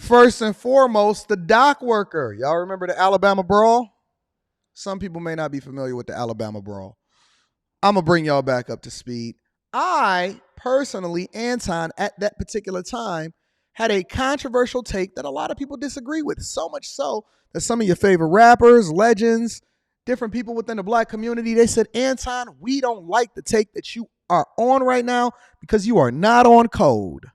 First and foremost, the dock worker. Y'all remember the Alabama Brawl? Some people may not be familiar with the Alabama Brawl. I'm going to bring y'all back up to speed. I personally, Anton, at that particular time, had a controversial take that a lot of people disagree with. So much so that some of your favorite rappers, legends, different people within the black community, they said, Anton, we don't like the take that you are on right now because you are not on code.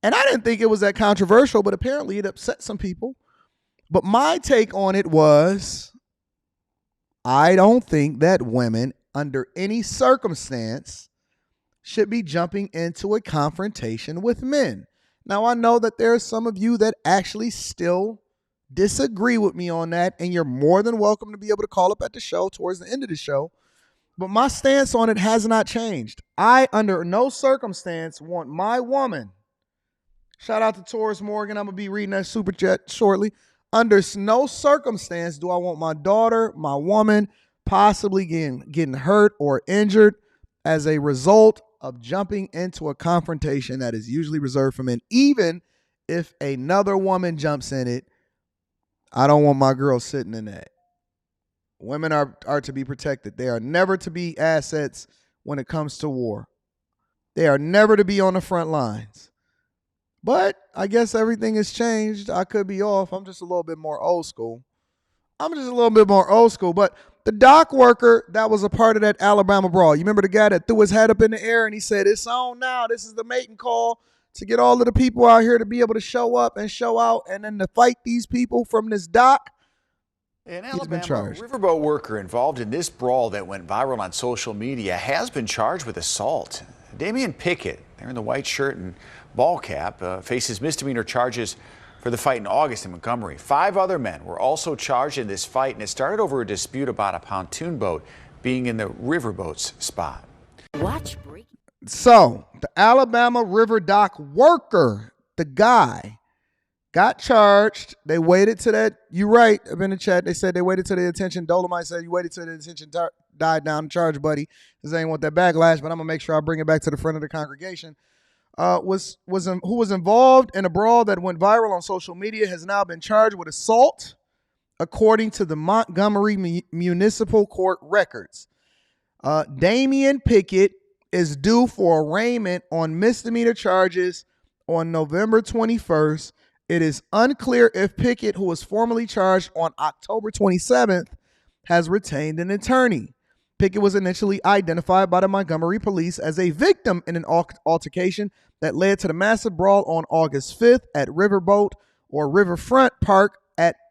And I didn't think it was that controversial, but apparently it upset some people. But my take on it was, I don't think that women, under any circumstance, should be jumping into a confrontation with men. Now, I know that there are some of you that actually still disagree with me on that, and you're more than welcome to be able to call up at the show towards the end of the show. But my stance on it has not changed. I, under no circumstance, want my woman, shout out to Taurus Morgan, I'm going to be reading that super chat shortly. Under no circumstance do I want my daughter, my woman, possibly getting hurt or injured as a result of jumping into a confrontation that is usually reserved for men. Even if another woman jumps in it, I don't want my girl sitting in that. Women are to be protected. They are never to be assets when it comes to war. They are never to be on the front lines. But I guess everything has changed. I could be off. I'm just a little bit more old school. But the dock worker that was a part of that Alabama Brawl, you remember the guy that threw his hat up in the air and he said, it's on now. This is the mating call to get all of the people out here to be able to show up and show out and then to fight these people from this dock. An Alabama riverboat worker involved in this brawl that went viral on social media has been charged with assault. Damian Pickett, there in the white shirt and ball cap, faces misdemeanor charges for the fight in August in Montgomery. 5 other men were also charged in this fight, and it started over a dispute about a pontoon boat being in the riverboat's spot. So, the Alabama River dock worker, the guy, got charged. They waited to that. You're right. I've been in the chat. They said they waited till the attention. Dolomite said you waited till the attention died down the charge, buddy. Because they ain't want that backlash, but I'm going to make sure I bring it back to the front of the congregation. Who was involved in a brawl that went viral on social media has now been charged with assault, according to the Montgomery Municipal Court records. Damian Pickett is due for arraignment on misdemeanor charges on November 21st. It is unclear if Pickett, who was formerly charged on October 27th, has retained an attorney. Pickett was initially identified by the Montgomery police as a victim in an altercation that led to the massive brawl on August 5th at Riverboat or Riverfront Park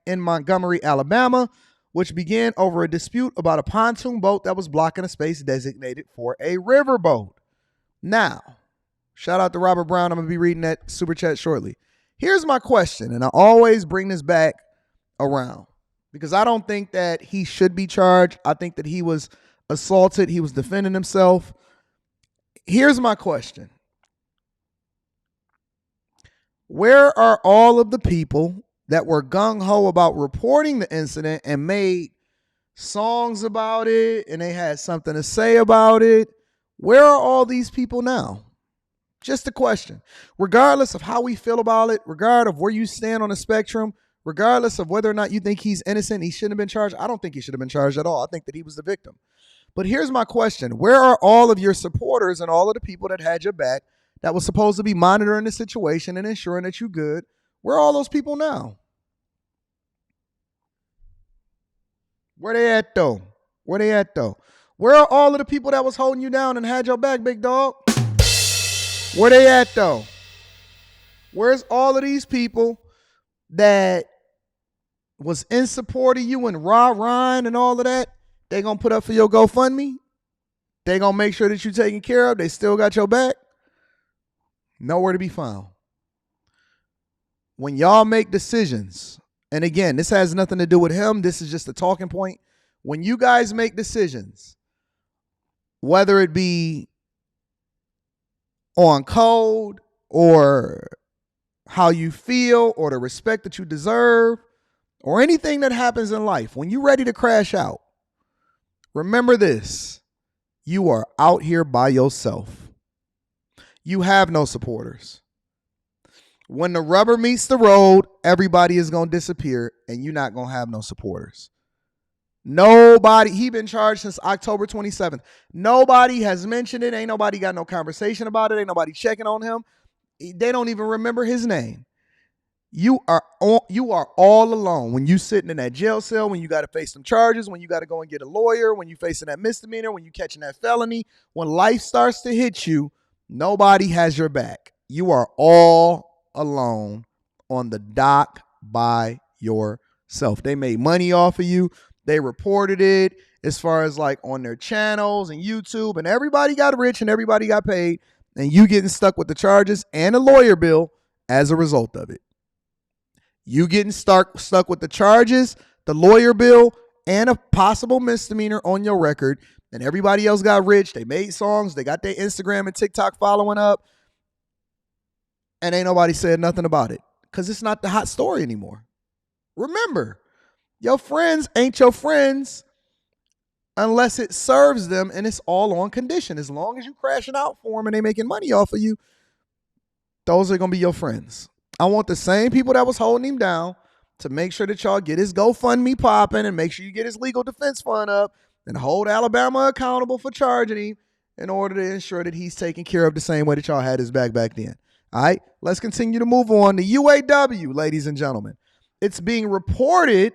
in Montgomery, Alabama, which began over a dispute about a pontoon boat that was blocking a space designated for a riverboat. Now, shout out to Robert Brown. I'm going to be reading that super chat shortly. Here's my question, and I always bring this back around because I don't think that he should be charged. I think that he was assaulted. He was defending himself. Here's my question. Where are all of the people that were gung-ho about reporting the incident and made songs about it and they had something to say about it? Where are all these people now? Just a question. Regardless of how we feel about it, regardless of where you stand on the spectrum, regardless of whether or not you think he's innocent, he shouldn't have been charged. I don't think he should have been charged at all. I think that he was the victim. But here's my question. Where are all of your supporters and all of the people that had your back that was supposed to be monitoring the situation and ensuring that you're good? Where are all those people now? Where they at though? Where are all of the people that was holding you down and had your back, big dog? Where they at though? Where's all of these people that was in support of you and rah-rahing and all of that? They gonna put up for your GoFundMe? They gonna make sure that you're taken care of? They still got your back? Nowhere to be found. When y'all make decisions, and again, this has nothing to do with him. This is just a talking point. When you guys make decisions, whether it be on code or how you feel or the respect that you deserve or anything that happens in life, when you're ready to crash out, remember this: you are out here by yourself. You have no supporters. When the rubber meets the road, everybody is going to disappear and you're not going to have no supporters. Nobody, he been charged since October 27th. Nobody has mentioned it. Ain't nobody got no conversation about it. Ain't nobody checking on him. They don't even remember his name. You are all alone when you sitting in that jail cell, when you got to face some charges, when you got to go and get a lawyer, when you facing that misdemeanor, when you catching that felony. When life starts to hit you, nobody has your back. You are all alone on the dock by yourself. They made money off of you. They reported it as far as like on their channels and YouTube, and everybody got rich and everybody got paid, and you getting stuck with the charges and a lawyer bill as a result of it. You getting stuck with the charges, the lawyer bill, and a possible misdemeanor on your record, and everybody else got rich. They made songs. They got their Instagram and TikTok following up, and ain't nobody said nothing about it because it's not the hot story anymore. Remember, your friends ain't your friends unless it serves them, and it's all on condition. As long as you crashing out for them and they making money off of you, those are going to be your friends. I want the same people that was holding him down to make sure that y'all get his GoFundMe popping and make sure you get his legal defense fund up and hold Alabama accountable for charging him in order to ensure that he's taken care of the same way that y'all had his back then. All right, let's continue to move on. The UAW, ladies and gentlemen. It's being reported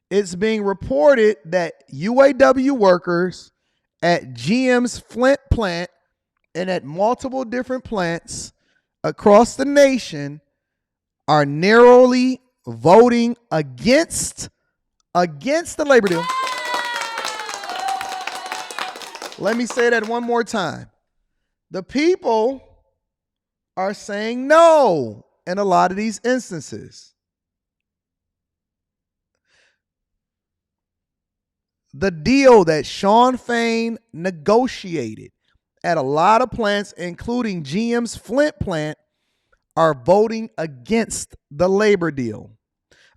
that UAW workers at GM's Flint plant and at multiple different plants across the nation are narrowly voting against the labor deal. Let me say that one more time. The people are saying no in a lot of these instances. The deal that Shawn Fain negotiated at a lot of plants, including GM's Flint plant, are voting against the labor deal.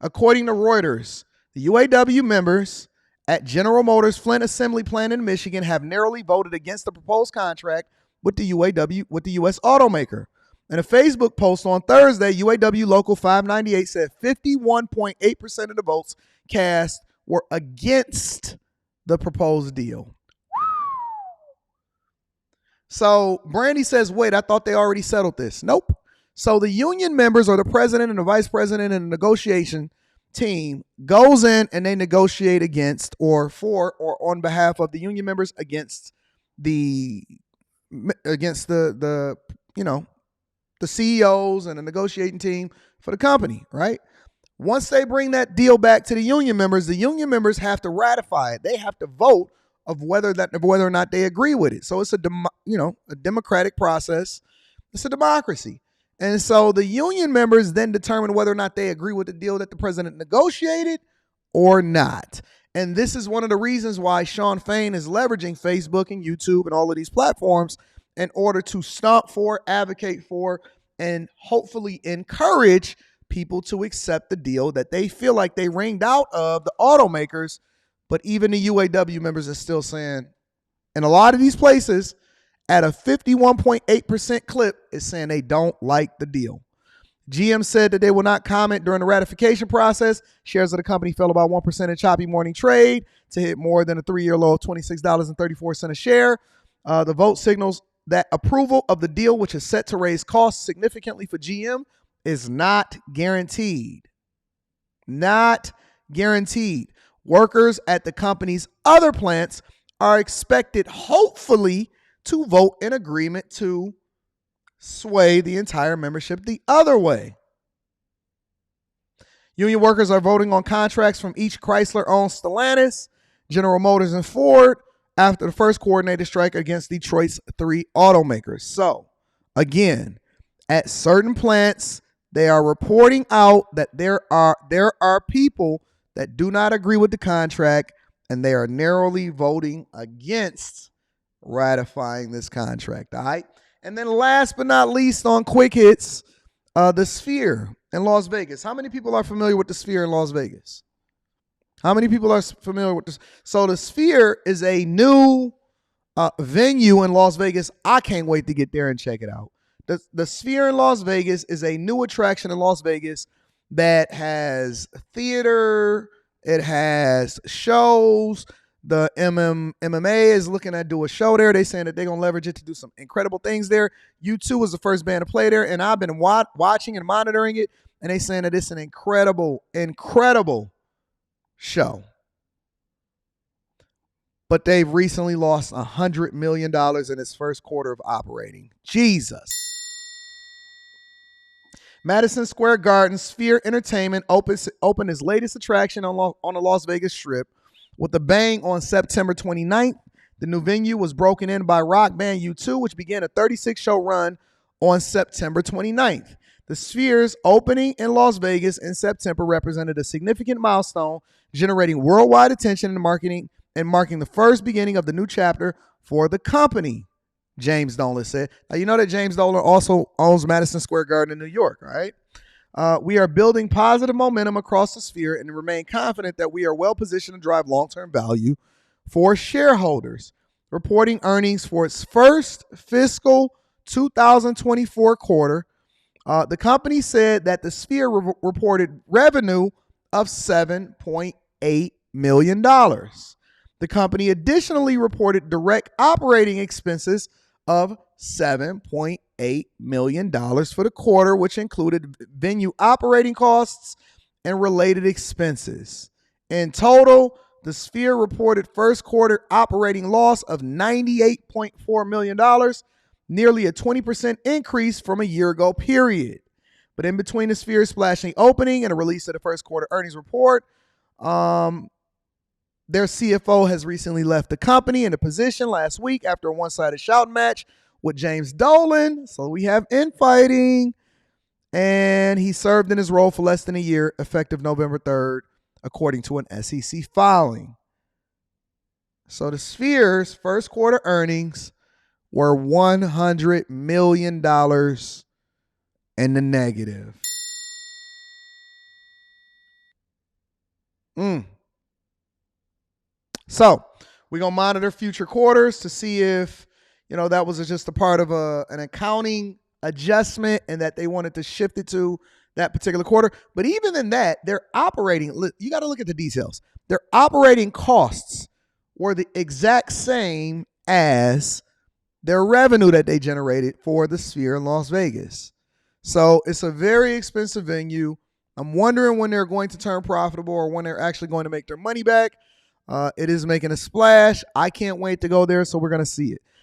According to Reuters, the UAW members at General Motors Flint Assembly Plant in Michigan have narrowly voted against the proposed contract with the UAW, with the U.S. automaker. In a Facebook post on Thursday, UAW Local 598 said 51.8% of the votes cast were against the proposed deal. So Brandy says, wait, I thought they already settled this. Nope. So the union members or the president and the vice president and the negotiation team goes in and they negotiate against or for or on behalf of the union members against the CEOs and the negotiating team for the company, right? Once they bring that deal back to the union members have to ratify it. They have to vote of whether or not they agree with it. So it's a democratic process. It's a democracy. And so the union members then determine whether or not they agree with the deal that the president negotiated or not. And this is one of the reasons why Shawn Fain is leveraging Facebook and YouTube and all of these platforms in order to stomp for, advocate for, and hopefully encourage people to accept the deal that they feel like they wringed out of the automakers. But even the UAW members are still saying, in a lot of these places, at a 51.8% clip, is saying they don't like the deal. GM said that they will not comment during the ratification process. Shares of the company fell about 1% in choppy morning trade to hit more than a 3-year low of $26.34 a share. The vote signals that approval of the deal, which is set to raise costs significantly for GM, is not guaranteed. Not guaranteed. Workers at the company's other plants are expected, hopefully, to vote in agreement to sway the entire membership the other way. Union workers are voting on contracts from each Chrysler-owned Stellantis, General Motors, and Ford after the first coordinated strike against Detroit's 3 automakers. So, again, at certain plants, they are reporting out that there are people that do not agree with the contract, and they are narrowly voting against ratifying this contract. All right. And then last but not least on quick hits, the Sphere in Las Vegas. How many people are familiar with the Sphere in Las Vegas? How many people are familiar with this? So the Sphere is a new venue in Las Vegas. I can't wait to get there and check it out. The Sphere in Las Vegas is a new attraction in Las Vegas that has theater, it has shows. The MMA is looking at do a show there. They saying that they're going to leverage it to do some incredible things there. U2 was the first band to play there, and I've been watching and monitoring it, and they saying that it's an incredible show. But they've recently lost $100 million in its first quarter of operating. Jesus. Madison Square Garden Sphere Entertainment opened its latest attraction on the Las Vegas Strip with a bang on September 29th. The new venue was broken in by rock band U2, which began a 36-show run on September 29th. The Sphere's opening in Las Vegas in September represented a significant milestone, generating worldwide attention and marking the first beginning of the new chapter for the company, James Dolan said. Now, you know that James Dolan also owns Madison Square Garden in New York, right? We are building positive momentum across the Sphere and remain confident that we are well positioned to drive long-term value for shareholders. Reporting earnings for its first fiscal 2024 quarter, the company said that the Sphere reported revenue of $7.8 million. The company additionally reported direct operating expenses of $7.8 million for the quarter, which included venue operating costs and related expenses. In total, the Sphere reported first quarter operating loss of $98.4 million, nearly a 20% increase from a year ago period. But in between the Sphere splashing opening and a release of the first quarter earnings report, their CFO has recently left the company in a position last week after a one-sided shouting match with James Dolan. So we have infighting. And he served in his role for less than a year, effective November 3rd, according to an SEC filing. So the Sphere's first quarter earnings were $100 million in the negative. So we're going to monitor future quarters to see if, that was just a part of an accounting adjustment and that they wanted to shift it to that particular quarter. But even in that, their operating, you got to look at the details. Their operating costs were the exact same as their revenue that they generated for the Sphere in Las Vegas. So it's a very expensive venue. I'm wondering when they're going to turn profitable or when they're actually going to make their money back. It is making a splash. I can't wait to go there, so we're going to see it.